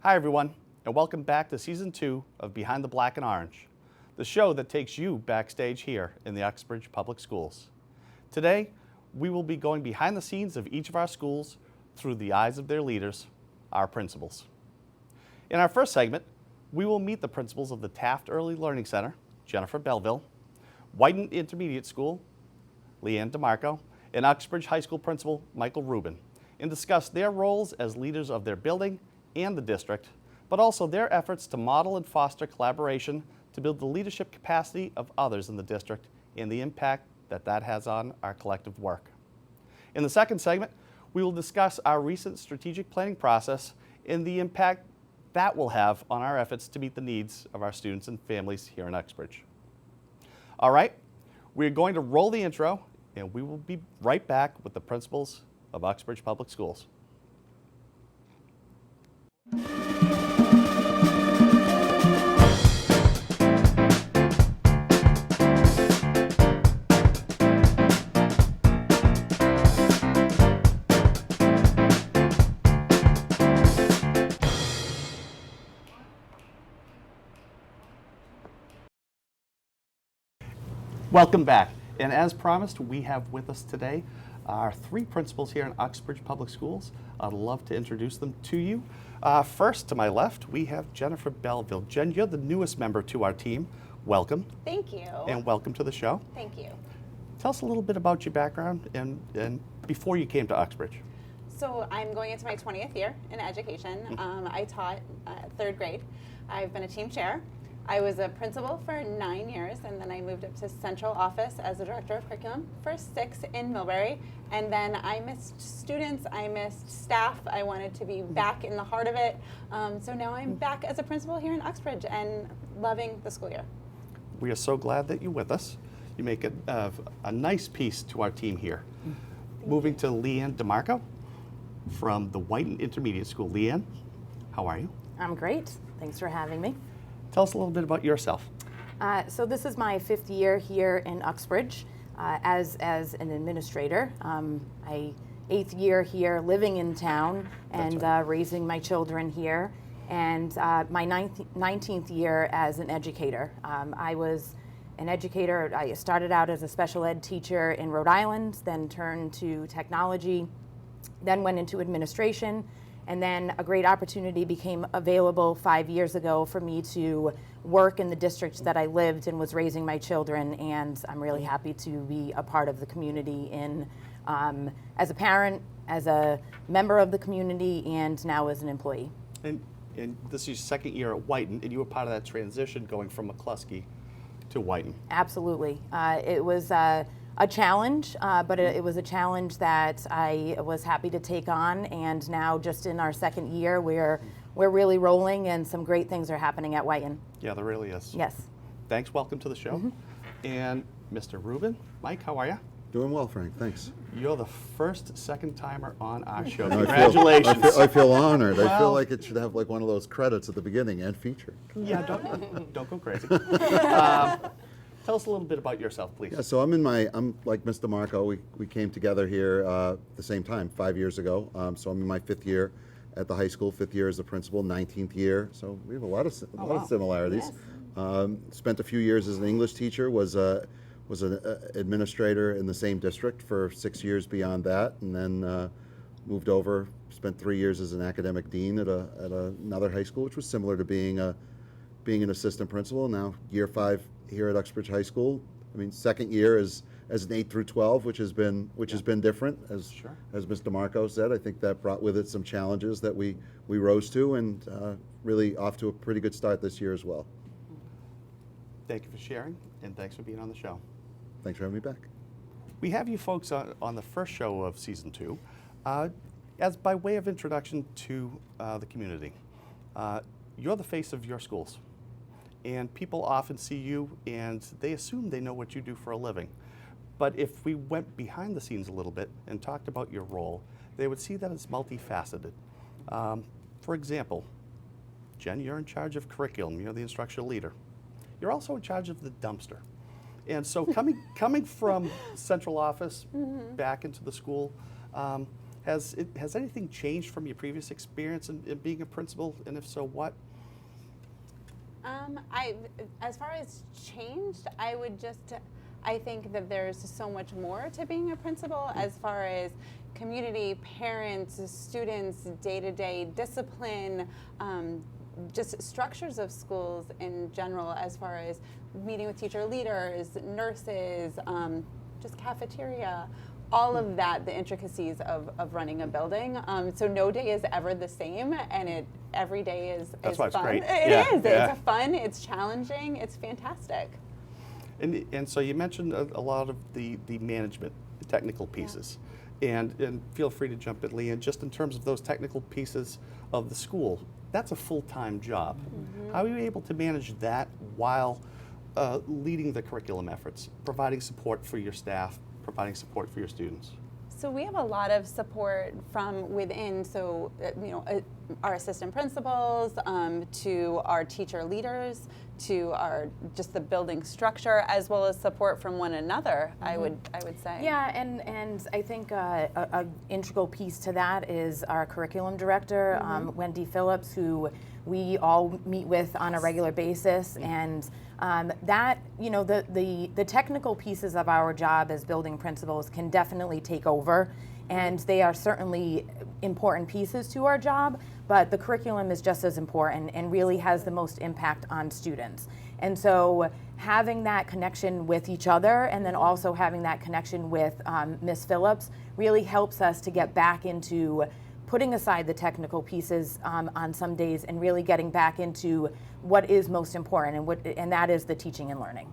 Hi everyone, and welcome back to Season 2 of Behind the Black and Orange, the show that takes you backstage here in the Uxbridge Public Schools. Today, we will be going behind the scenes of each of our schools through the eyes of their leaders, our principals. In our first segment, we will meet the principals of the Taft Early Learning Center, Jennifer Bellville, Whitin Intermediate School, Leanne DeMarco, and Uxbridge High School Principal Michael Rubin, and discuss their roles as leaders of their building and the district, but also their efforts to model and foster collaboration to build the leadership capacity of others in the district and the impact that that has on our collective work. In the second segment, we will discuss our recent strategic planning process and the impact that will have on our efforts to meet the needs of our students and families here in Uxbridge. All right, we're going to roll the intro, and we will be right back with the principals of Uxbridge Public Schools. Welcome back. And as promised, we have with us today our three principals here in Uxbridge Public Schools. I'd love to introduce them to you. First, to my left, we have Jennifer Bellville. Jen, you're the newest member to our team. Welcome. Thank you. And welcome to the show. Thank you. Tell us a little bit about your background and before you came to Uxbridge. So I'm going into my 20th year in education. I taught third grade. I've been a team chair. I was a principal for 9 years, and then I moved up to central office as a director of curriculum for 6 in Millbury. And then I missed students, I missed staff. I wanted to be back in the heart of it. So now I'm back as a principal here in Uxbridge and loving the school year. We are so glad that you're with us. You make a nice piece to our team here. Moving to Leanne DeMarco from the Whitin Intermediate School. Leanne, how are you? I'm great. Thanks for having me. Tell us a little bit about yourself. So this is my 5th year here in Uxbridge as an administrator. My 8th year here living in town and raising my children here. And my 19th year as an educator. I was an educator. I started out as a special ed teacher in Rhode Island, then turned to technology, then went into administration. And then a great opportunity became available 5 years ago for me to work in the district that I lived and was raising my children. And I'm really happy to be a part of the community as a parent, as a member of the community, and now as an employee. And this is your second year at Whitin, and you were part of that transition going from McCluskey to Whitin. Absolutely. It was a challenge, but it was a challenge that I was happy to take on, and now just in our second year, we're really rolling, and some great things are happening at Whitin. Yeah, there really is. Yes. Thanks, welcome to the show. And Mr. Rubin, Mike, how are you? Doing well, Frank, thanks. You're the first second-timer on our show. No, Congratulations. I feel honored. Well, I feel like it should have like one of those credits at the beginning and feature. Yeah, don't go crazy. Tell us a little bit about yourself, please. Yeah, so I'm like Ms. DeMarco. We came together here at the same time 5 years ago. So I'm in my 5th year at the high school, 5th year as a principal, 19th year. So we have a lot of similarities. Yes. Spent a few years as an English teacher. Was an administrator in the same district for 6 years beyond that, and then moved over. Spent 3 years as an academic dean at another high school, which was similar to being an assistant principal. Now year 5 here at Uxbridge High School. I mean, second year as an 8 through 12, which has been different, as Ms. DeMarco said. I think that brought with it some challenges that we rose to, and really off to a pretty good start this year as well. Thank you for sharing, and thanks for being on the show. Thanks for having me back. We have you folks on the first show of Season 2 as by way of introduction to the community. You're the face of your schools. And people often see you and they assume they know what you do for a living. But if we went behind the scenes a little bit and talked about your role, they would see that it's multifaceted. For example, Jen, you're in charge of curriculum. You're the instructional leader. You're also in charge of the dumpster. And so coming from central office back into the school, Has anything changed from your previous experience in being a principal, and if so, what? As far as changed, I think that there's so much more to being a principal as far as community, parents, students, day-to-day discipline, just structures of schools in general, as far as meeting with teacher leaders, nurses, just cafeteria, all of that, the intricacies of running a building. So no day is ever the same, and every day is That's why fun. it's great. It is. Yeah. It's fun. It's challenging. It's fantastic. And so you mentioned a lot of the management, the technical pieces. And feel free to jump in, Leanne, just in terms of those technical pieces of the school, that's a full-time job. Mm-hmm. How are you able to manage that while leading the curriculum efforts, providing support for your staff, providing support for your students? So we have a lot of support from within, so our assistant principals, to our teacher leaders, to just the building structure, as well as support from one another. I would say. Yeah, and I think a integral piece to that is our curriculum director, Wendy Phillips, who we all meet with on a regular basis, and that the technical pieces of our job as building principals can definitely take over, and they are certainly important pieces to our job, but the curriculum is just as important and really has the most impact on students. And so having that connection with each other, and then also having that connection with Ms. Phillips, really helps us to get back into putting aside the technical pieces on some days and really getting back into what is most important, and that is the teaching and learning.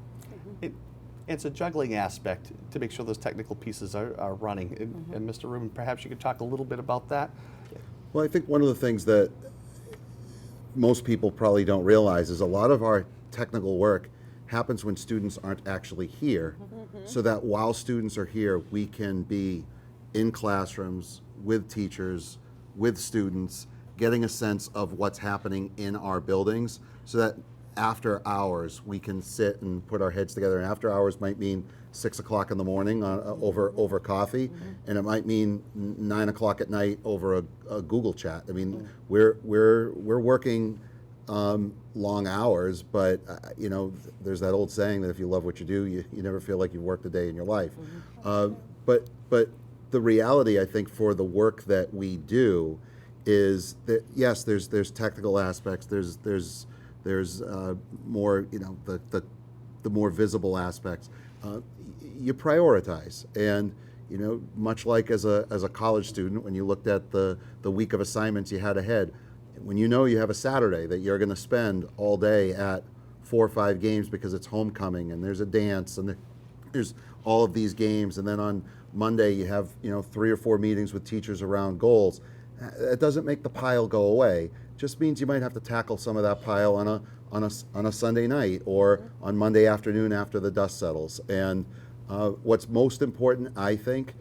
It's a juggling aspect to make sure those technical pieces are running. And Mr. Rubin, perhaps you could talk a little bit about that? Well, I think one of the things that most people probably don't realize is a lot of our technical work happens when students aren't actually here, so that while students are here, we can be in classrooms with teachers, with students, getting a sense of what's happening in our buildings, so that after hours we can sit and put our heads together. And after hours might mean 6 o'clock in the morning over coffee, and it might mean 9 o'clock at night over a Google chat. I mean, we're working long hours, but there's that old saying that if you love what you do, you never feel like you've worked a day in your life. But the reality, I think, for the work that we do is that yes, there's technical aspects. There's more, the more visible aspects. You prioritize, and much like as a college student, when you looked at the week of assignments you had ahead, when you have a Saturday that you're going to spend all day at 4 or 5 games because it's homecoming and there's a dance and there's all of these games, and then on Monday you have 3 or 4 meetings with teachers around goals. It doesn't make the pile go away. Just means you might have to tackle some of that pile on a Sunday night or on Monday afternoon after the dust settles. And what's most important, I think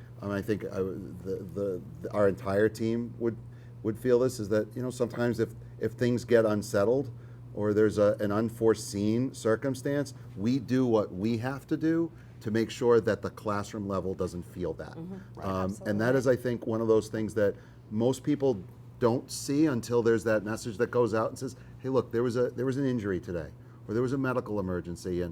our entire team would feel this, is that sometimes if things get unsettled or there's an unforeseen circumstance, we do what we have to do to make sure that the classroom level doesn't feel that. And that is, I think, one of those things that most people don't see until there's that message that goes out and says, hey, look, there was an injury today, or there was a medical emergency,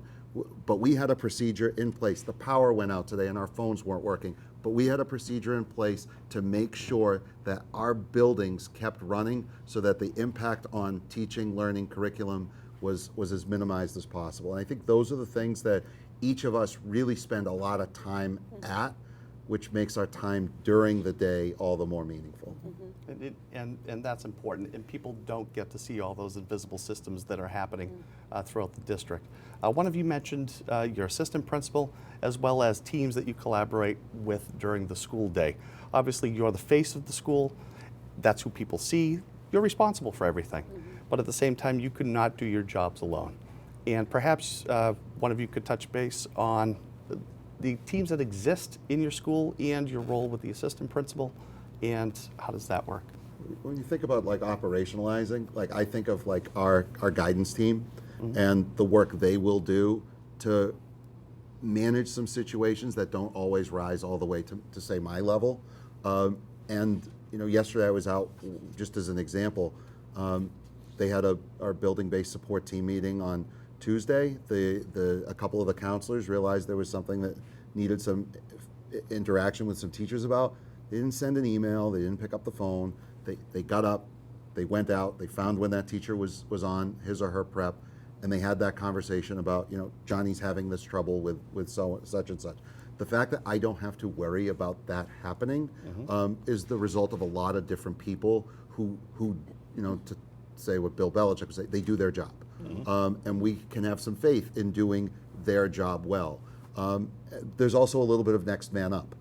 but we had a procedure in place. The power went out today and our phones weren't working, but we had a procedure in place to make sure that our buildings kept running so that the impact on teaching, learning, curriculum was as minimized as possible. And I think those are the things that each of us really spend a lot of time at, which makes our time during the day all the more meaningful. And that's important, and people don't get to see all those invisible systems that are happening throughout the district. One of you mentioned your assistant principal, as well as teams that you collaborate with during the school day. Obviously, you're the face of the school. That's who people see. You're responsible for everything. But at the same time, you could not do your jobs alone. And perhaps one of you could touch base on the teams that exist in your school and your role with the assistant principal, and how does that work? When you think about operationalizing, I think of our guidance team and the work they will do to manage some situations that don't always rise all the way to say my level. And yesterday I was out, just as an example, they had our building-based support team meeting on Tuesday. A couple of the counselors realized there was something that needed some interaction with some teachers about. They didn't send an email, they didn't pick up the phone. They got up, they went out, they found when that teacher was on his or her prep, and they had that conversation about, Johnny's having this trouble with such and such. The fact that I don't have to worry about that happening is the result of a lot of different people who to say what Bill Belichick would say, they do their job. And we can have some faith in doing their job well. There's also a little bit of next man up.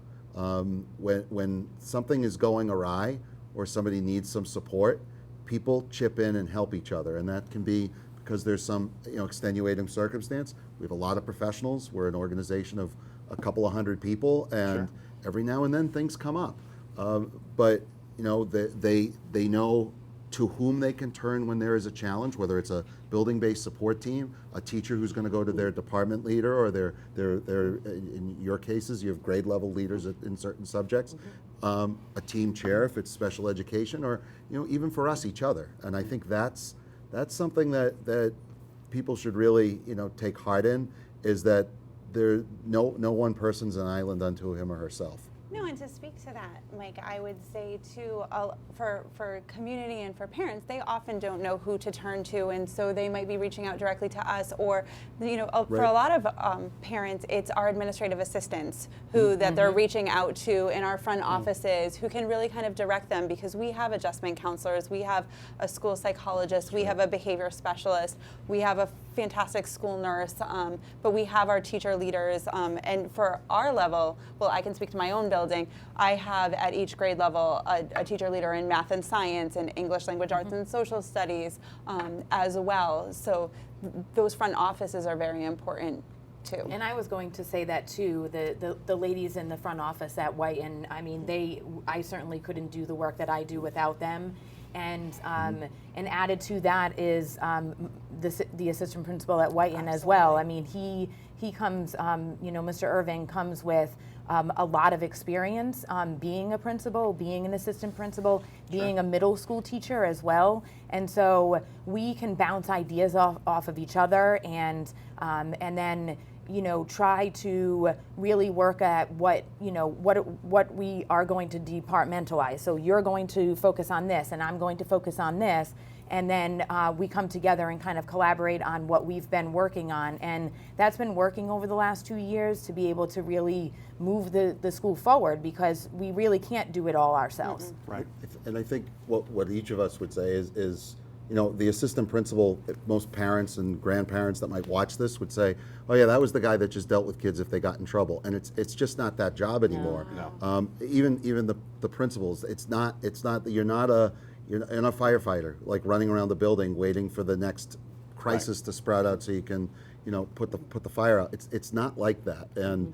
When something is going awry or somebody needs some support, people chip in and help each other, and that can be because there's some extenuating circumstance. We have a lot of professionals. We're an organization of a couple of hundred people, and every now and then things come up. But they know to whom they can turn when there is a challenge, whether it's a building-based support team, a teacher who's going to go to their department leader, or their in your cases, you have grade level leaders in certain subjects, a team chair if it's special education, or even for us, each other. And I think that's something that people should really take heart in, is that no one person's an island unto him or herself. No, and to speak to that, Mike, I would say too, for community and for parents, they often don't know who to turn to, and so they might be reaching out directly to us, or for a lot of parents, it's our administrative assistants who that they're reaching out to in our front offices, who can really kind of direct them, because we have adjustment counselors, we have a school psychologist, we have a behavior specialist, we have a fantastic school nurse, but we have our teacher leaders, and for our level, well, I can speak to my own building. I have at each grade level a teacher leader in math and science and English language arts and social studies as well. So those front offices are very important too. And I was going to say that too. The ladies in the front office at Whitin, I mean, I certainly couldn't do the work that I do without them. And added to that is the assistant principal at Whitin as well. I mean, he comes, Mr. Irving comes with a lot of experience being a principal, being an assistant principal, being a middle school teacher as well. And so we can bounce ideas off of each other, and then try to really work at what we are going to departmentalize. So you're going to focus on this, and I'm going to focus on this, and then we come together and kind of collaborate on what we've been working on. And that's been working over the last 2 years to be able to really move the school forward, because we really can't do it all ourselves. Right. And I think what each of us would say is the assistant principal, most parents and grandparents that might watch this would say, oh yeah, that was the guy that just dealt with kids if they got in trouble. And it's just not that job anymore. No. Even the principals, it's not you're not a firefighter, like running around the building waiting for the next crisis to sprout out so you can put the fire out. It's not like that. And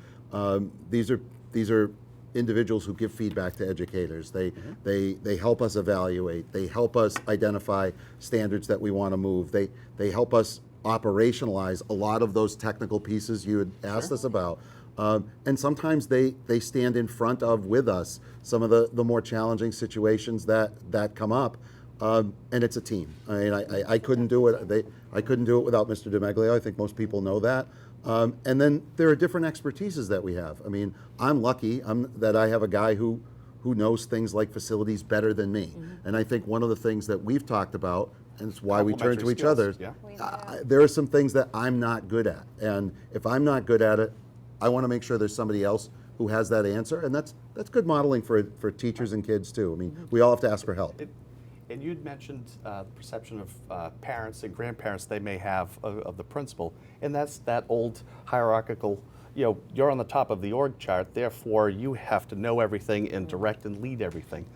these are individuals who give feedback to educators. They help us evaluate. They help us identify standards that we want to move. They help us operationalize a lot of those technical pieces you had asked us about. And sometimes they stand in front of, with us, some of the more challenging situations that come up. And it's a team. I mean, I couldn't do it. I couldn't do it without Mr. DeMaglio. I think most people know that. And then there are different expertises that we have. I mean, I'm lucky that I have a guy who knows things like facilities better than me. And I think one of the things that we've talked about, and it's why we turn to each other, there are some things that I'm not good at. And if I'm not good at it, I want to make sure there's somebody else who has that answer. And that's good modeling for teachers and kids too. I mean, we all have to ask for help. And you'd mentioned the perception of parents and grandparents they may have of the principal, and that's that old hierarchical, you're on the top of the org chart, therefore you have to know everything and direct and lead everything.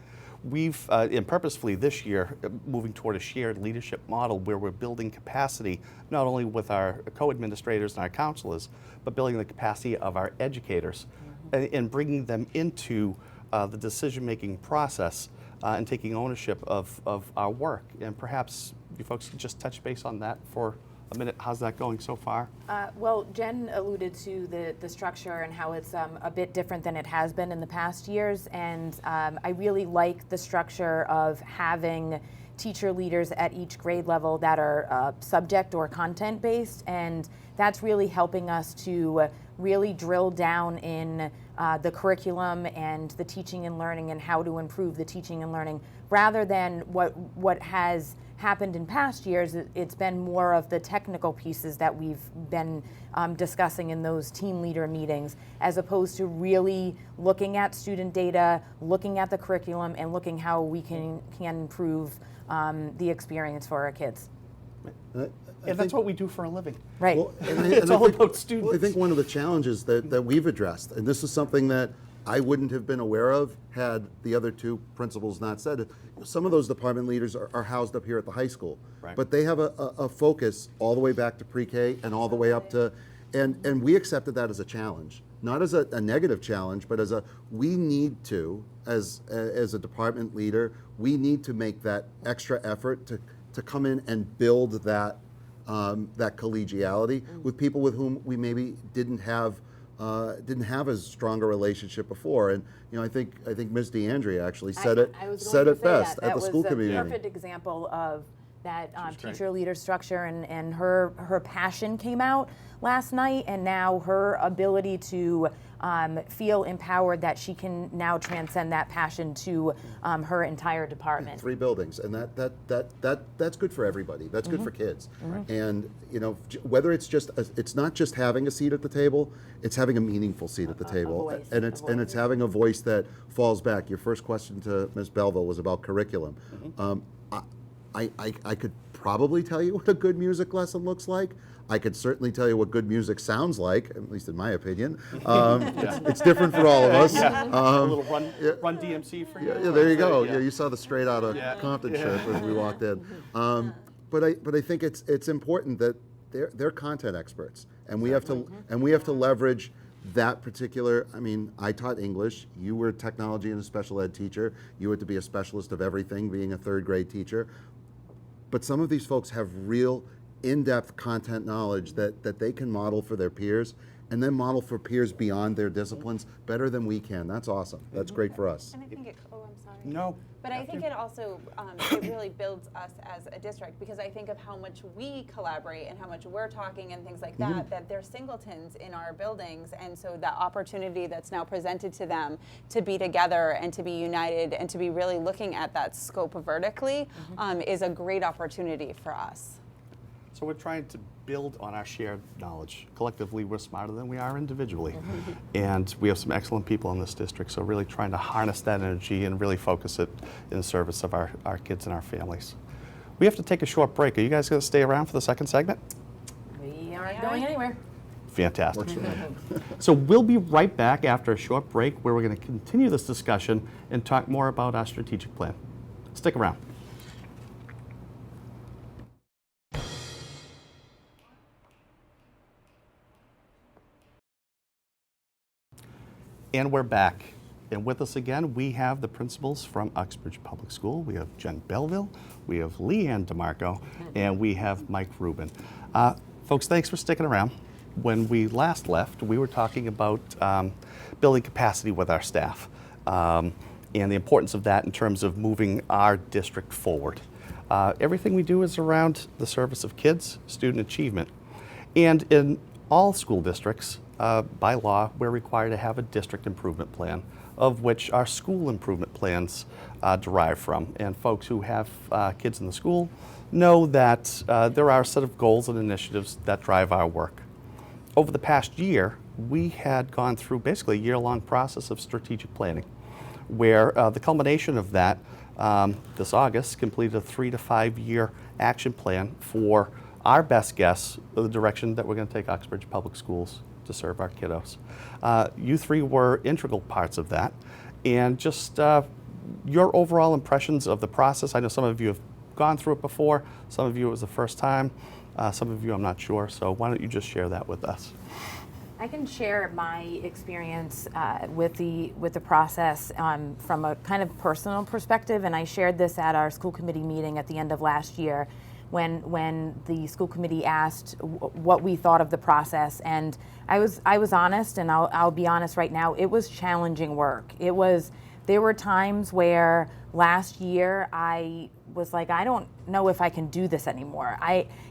We've, and purposefully this year, moving toward a shared leadership model where we're building capacity, not only with our co-administrators and our counselors, but building the capacity of our educators and bringing them into the decision-making process and taking ownership of our work. And perhaps you folks could just touch base on that for a minute. How's that going so far? Well, Jen alluded to the structure and how it's a bit different than it has been in the past years, and I really like the structure of having teacher leaders at each grade level that are subject or content based, and that's really helping us to really drill down in the curriculum and the teaching and learning and how to improve the teaching and learning, rather than what has happened in past years. It's been more of the technical pieces that we've been discussing in those team leader meetings, as opposed to really looking at student data, looking at the curriculum, and looking how we can improve the experience for our kids. And that's what we do for a living. Right. Well, It's all about students. I think one of the challenges that we've addressed, and this is something that I wouldn't have been aware of had the other two principals not said it. Some of those department leaders are housed up here at the high school, Right. but they have a focus all the way back to pre-K and all the way up to, and we accepted that as a challenge, not as a negative challenge, but as we need to, as a department leader, we need to make that extra effort to come in and build that collegiality with people with whom we maybe didn't have as strong a relationship before. And I think Ms. DeAndrea actually said it best at the school committee That was a meeting. perfect example of that teacher leader structure, and her passion came out last night, and now her ability to feel empowered that she can now transcend that passion to her entire department. 3 buildings, and that's good for everybody. That's good for kids. And whether it's not just having a seat at the table, it's having a meaningful seat at the table, voice, and it's having a voice that falls back. Your first question to Ms. Bellville was about curriculum. I could probably tell you what a good music lesson looks like. I could certainly tell you what good music sounds like, at least in my opinion. It's different for all of us. A little run DMC for you. Yeah, there you go. Yeah, you saw the Straight Outta Compton shirt as we walked in. But I think it's important that they're content experts, and we have to leverage that particular. I mean, I taught English. You were technology and a special ed teacher. You had to be a specialist of everything, being a 3rd grade teacher. But some of these folks have real in-depth content knowledge that they can model for their peers, and then model for peers beyond their disciplines better than we can. That's awesome. That's great for us. And I think I'm sorry. No. But I think it also, it really builds us as a district, because I think of how much we collaborate and how much we're talking and things like that, that they're singletons in our buildings. And so that opportunity that's now presented to them to be together and to be united and to be really looking at that scope vertically is a great opportunity for us. So we're trying to build on our shared knowledge. Collectively, we're smarter than we are individually. And we have some excellent people in this district, so really trying to harness that energy and really focus it in service of our kids and our families. We have to take a short break. Are you guys going to stay around for the second segment? We aren't going anywhere. Fantastic. So we'll be right back after a short break, where we're going to continue this discussion and talk more about our strategic plan. Stick around. And we're back. And with us again, we have the principals from Uxbridge Public School. We have Jen Bellville, we have Leanne DeMarco, and we have Mike Rubin. Folks, thanks for sticking around. When we last left, we were talking about building capacity with our staff and the importance of that in terms of moving our district forward. Everything we do is around the service of kids, student achievement. And in all school districts, by law, we're required to have a district improvement plan, of which our school improvement plans derive from. And folks who have kids in the school know that there are a set of goals and initiatives that drive our work. Over the past year, we had gone through basically a year-long process of strategic planning, where the culmination of that this August completed a 3 to 5 year action plan for our best guess of the direction that we're going to take Uxbridge Public Schools to serve our kiddos. You 3 were integral parts of that, and just your overall impressions of the process. I know some of you have gone through it before, some of you it was the first time, some of you I'm not sure, so why don't you just share that with us? I can share my experience with the process from a kind of personal perspective, and I shared this at our school committee meeting at the end of last year, when the school committee asked what we thought of the process. And I was honest, and I'll be honest right now, it was challenging work. There were times where last year I was like, I don't know if I can do this anymore.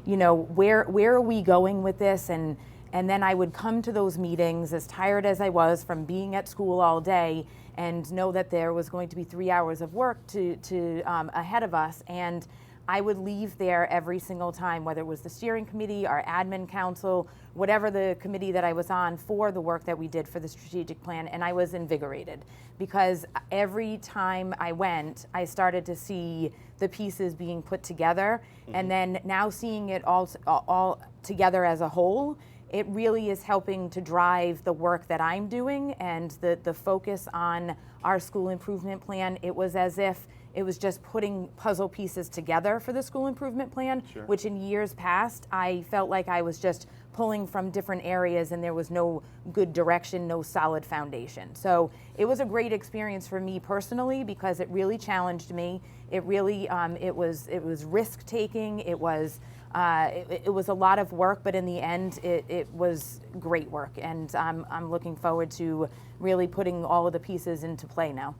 Where are we going with this? And then I would come to those meetings as tired as I was from being at school all day, and know that there was going to be 3 hours of work ahead of us. And I would leave there every single time, whether it was the steering committee, our admin council, whatever the committee that I was on for the work that we did for the strategic plan, and I was invigorated, because every time I went, I started to see the pieces being put together, and then now seeing it all together as a whole, it really is helping to drive the work that I'm doing, and the focus on our school improvement plan. It was as if it was just putting puzzle pieces together for the school improvement plan, Sure. which in years past, I felt like I was just pulling from different areas and there was no good direction, no solid foundation. So it was a great experience for me personally, because it really challenged me. It really, it was risk taking. It was a lot of work, but in the end, it was great work. And I'm looking forward to really putting all of the pieces into play now.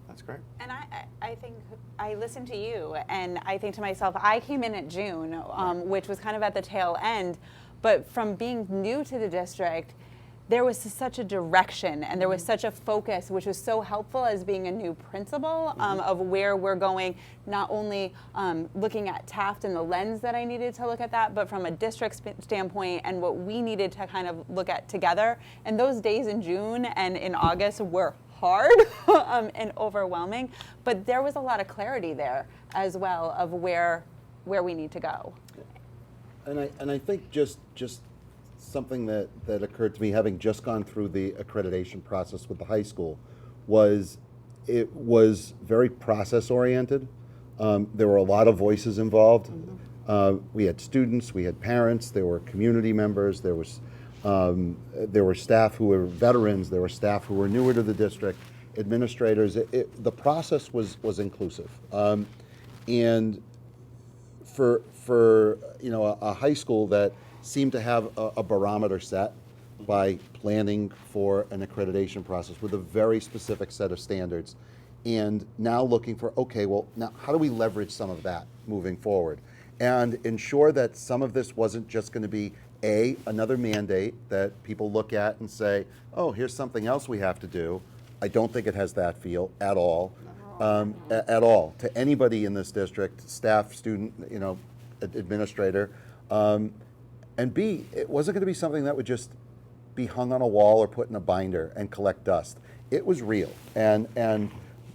That's great. And I think I listened to you, and I think to myself, I came in at June, which was kind of at the tail end, but from being new to the district, there was such a direction and there was such a focus, which was so helpful as being a new principal, of where we're going, not only looking at Taft and the lens that I needed to look at that, but from a district standpoint and what we needed to kind of look at together. And those days in June and in August were hard and overwhelming, but there was a lot of clarity there as well of where we need to go. And I think just something that occurred to me, having just gone through the accreditation process with the high school, was it was very process oriented. There were a lot of voices involved. We had students, we had parents, there were community members, there were staff who were veterans, there were staff who were newer to the district, administrators. The process was inclusive, and for a high school that seemed to have a barometer set by planning for an accreditation process with a very specific set of standards, and now looking for, okay, well, now how do we leverage some of that moving forward and ensure that some of this wasn't just going to be another mandate that people look at and say, oh, here's something else we have to do. I don't think it has that feel at all, at all, to anybody in this district, staff, student, administrator. And B, it wasn't going to be something that would just be hung on a wall or put in a binder and collect dust. It was real. And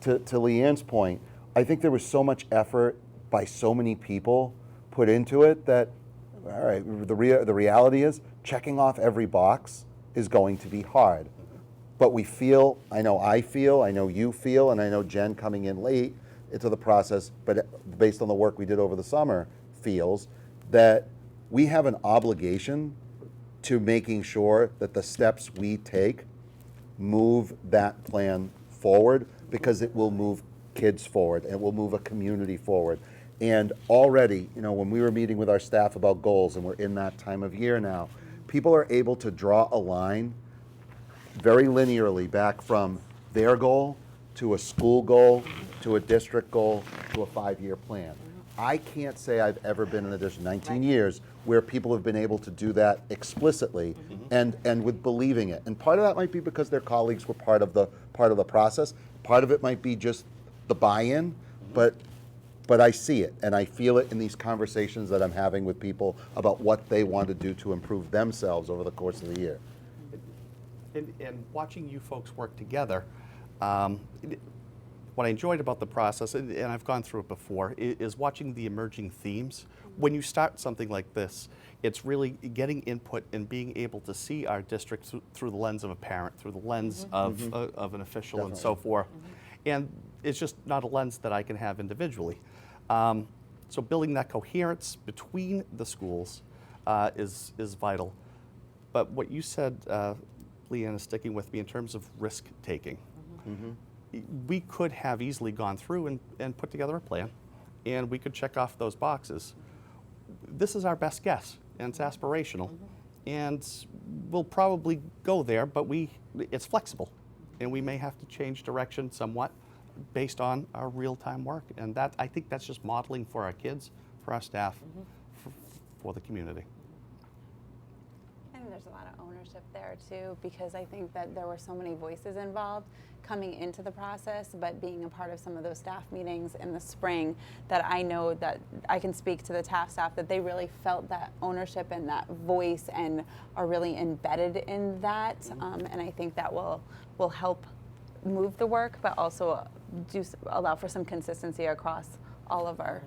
to Leanne's point, I think there was so much effort by so many people put into it that, all right, the reality is checking off every box is going to be hard. But we feel, I know you feel, and I know Jen coming in late into the process, but based on the work we did over the summer, feels that we have an obligation to making sure that the steps we take move that plan forward, because it will move kids forward, and it will move a community forward. And already, when we were meeting with our staff about goals, and we're in that time of year now, people are able to draw a line very linearly back from their goal to a school goal, to a district goal, to a 5-year plan. I can't say I've ever been in a district, 19 years, where people have been able to do that explicitly and with believing it. And part of that might be because their colleagues were part of the process. Part of it might be just the buy-in, but I see it and I feel it in these conversations that I'm having with people about what they want to do to improve themselves over the course of the year. And watching you folks work together, what I enjoyed about the process, and I've gone through it before, is watching the emerging themes. When you start something like this, it's really getting input and being able to see our district through the lens of a parent, through the lens of an official, and so forth. And it's just not a lens that I can have individually. So building that coherence between the schools is vital. But what you said, Leanne, is sticking with me in terms of risk taking. We could have easily gone through and put together a plan, and we could check off those boxes. this is our best guess, and it's aspirational. And we'll probably go there, but it's flexible. And we may have to change direction somewhat based on our real-time work. And I think that's just modeling for our kids, for our staff, for the community. I think there's a lot of ownership there too, because I think that there were so many voices involved coming into the process, but being a part of some of those staff meetings in the spring, that I know that I can speak to the Taft staff that they really felt that ownership and that voice and are really embedded in that. And I think that will help move the work, but also allow for some consistency across all of our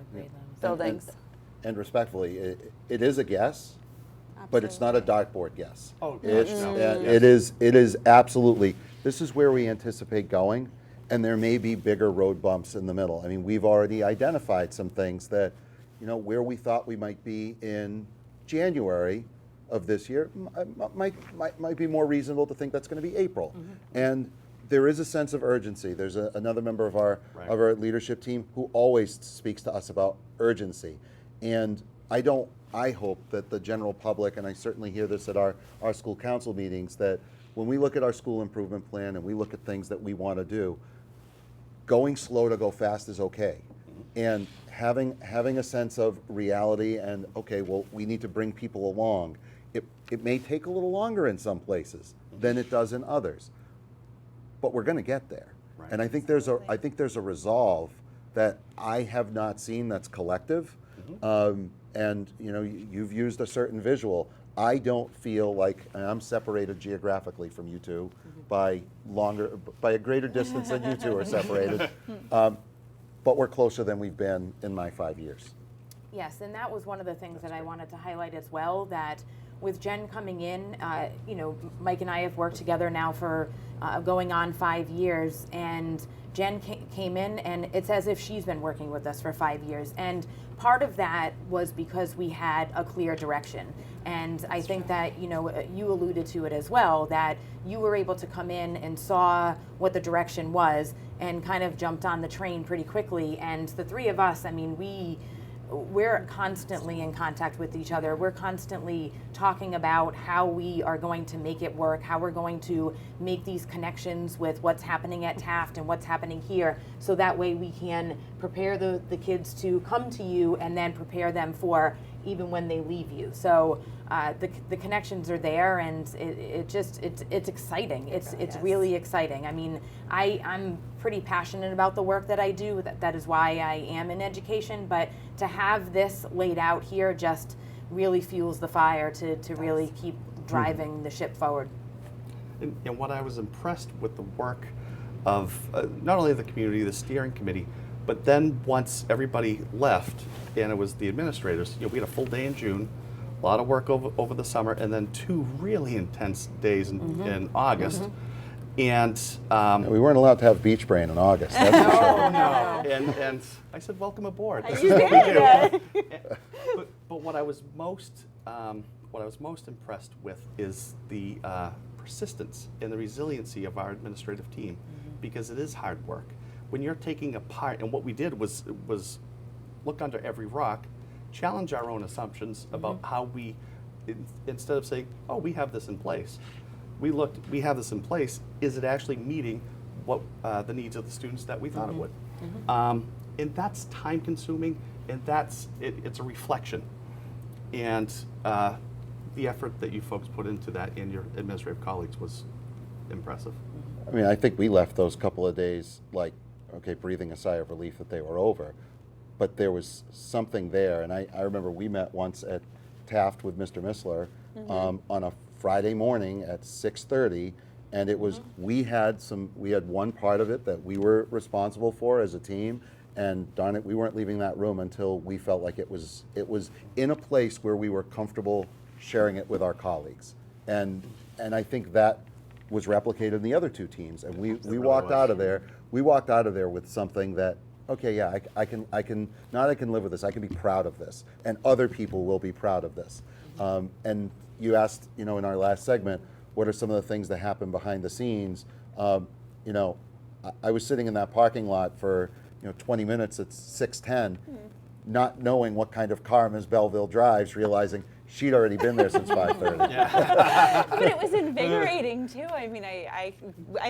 buildings. And respectfully, it is a guess, but it's not a dartboard guess. Oh, It's, no. it is absolutely, this is where we anticipate going, and there may be bigger road bumps in the middle. I mean, we've already identified some things that, where we thought we might be in January of this year, might be more reasonable to think that's going to be April. And there is a sense of urgency. There's another member of our leadership team who always speaks to us about urgency. And I hope that the general public, and I certainly hear this at our school council meetings, that when we look at our school improvement plan and we look at things that we want to do, going slow to go fast is okay. And having a sense of reality and, okay, well, we need to bring people along. It may take a little longer in some places than it does in others, but we're going to get there. Right. And I think there's a resolve that I have not seen that's collective. And you've used a certain visual. I don't feel like, and I'm separated geographically from you two by a greater distance than you two are separated, but we're closer than we've been in my 5 years. Yes, and that was one of the things that I wanted to highlight as well, that with Jen coming in, Mike and I have worked together now for going on 5 years, and Jen came in, and it's as if she's been working with us for 5 years. And part of that was because we had a clear direction. And I think that, you alluded to it as well, that you were able to come in and saw what the direction was and kind of jumped on the train pretty quickly. And the three of us, I mean, we're constantly in contact with each other. We're constantly talking about how we are going to make it work, how we're going to make these connections with what's happening at Taft and what's happening here, so that way we can prepare the kids to come to you and then prepare them for even when they leave you. So the connections are there, and it's exciting. It's really exciting. I mean, I'm pretty passionate about the work that I do. That is why I am in education. But to have this laid out here just really fuels the fire to really keep driving the ship forward. And what I was impressed with the work of not only the community, the steering committee, but then once everybody left, and it was the administrators, we had a full day in June, a lot of work over the summer, and then 2 really intense days in August. And We weren't allowed to have beach brain in August, that's for sure. no. And I said, welcome aboard. This You is what we did. do. But what I was most impressed with is the persistence and the resiliency of our administrative team, because it is hard work. When you're taking apart, and what we did was look under every rock, challenge our own assumptions about how we, instead of saying, oh, we have this in place, we have this in place, is it actually meeting what the needs of the students that we thought it would? And that's time consuming, and it's a reflection. And the effort that you folks put into that and your administrative colleagues was impressive. I mean, I think we left those couple of days like, okay, breathing a sigh of relief that they were over. But there was something there, and I remember we met once at Taft with Mr. Missler on a Friday morning at 6:30, and it was we had one part of it that we were responsible for as a team, and darn it, we weren't leaving that room until we felt like it was in a place where we were comfortable sharing it with our colleagues, and I think that was replicated in the other 2 teams, and we walked out of there. We walked out of there with something that, okay, yeah, I can live with this. I can be proud of this, and other people will be proud of this. And you asked, in our last segment, what are some of the things that happen behind the scenes? I was sitting in that parking lot for 20 minutes at 6:10, not knowing what kind of car Ms. Bellville drives, realizing she'd already been there since 5:30. But it was invigorating too. I mean, I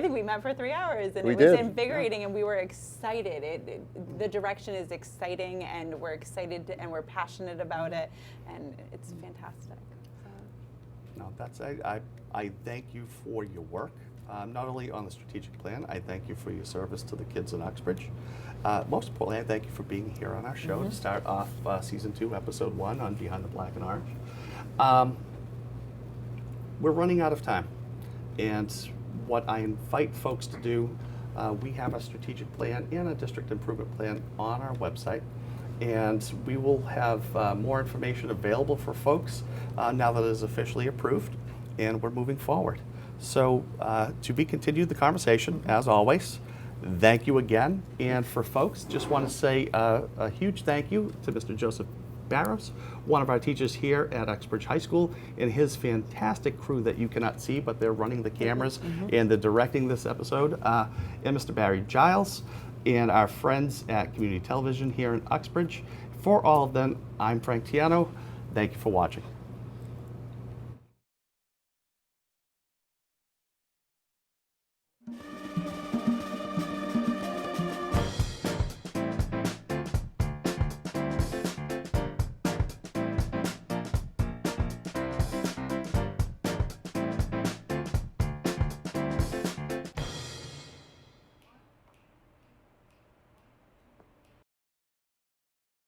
think we met for 3 hours, and We it was did. invigorating, and we were excited. The direction is exciting, and we're excited, and we're passionate about it, and it's fantastic. So. No, I thank you for your work, not only on the strategic plan. I thank you for your service to the kids in Uxbridge. Most importantly, I thank you for being here on our show to start off season 2, episode 1 on Behind the Black and Orange. We're running out of time, and what I invite folks to do, we have a strategic plan and a district improvement plan on our website, and we will have more information available for folks now that it is officially approved, and we're moving forward. So to be continued the conversation, as always. Thank you again. And for folks, just want to say a huge thank you to Mr. Joseph Barros, one of our teachers here at Uxbridge High School, and his fantastic crew that you cannot see, but they're running the cameras and they're directing this episode, and Mr. Barry Giles, and our friends at Community Television here in Uxbridge. For all of them, I'm Frank Tiano. Thank you for watching.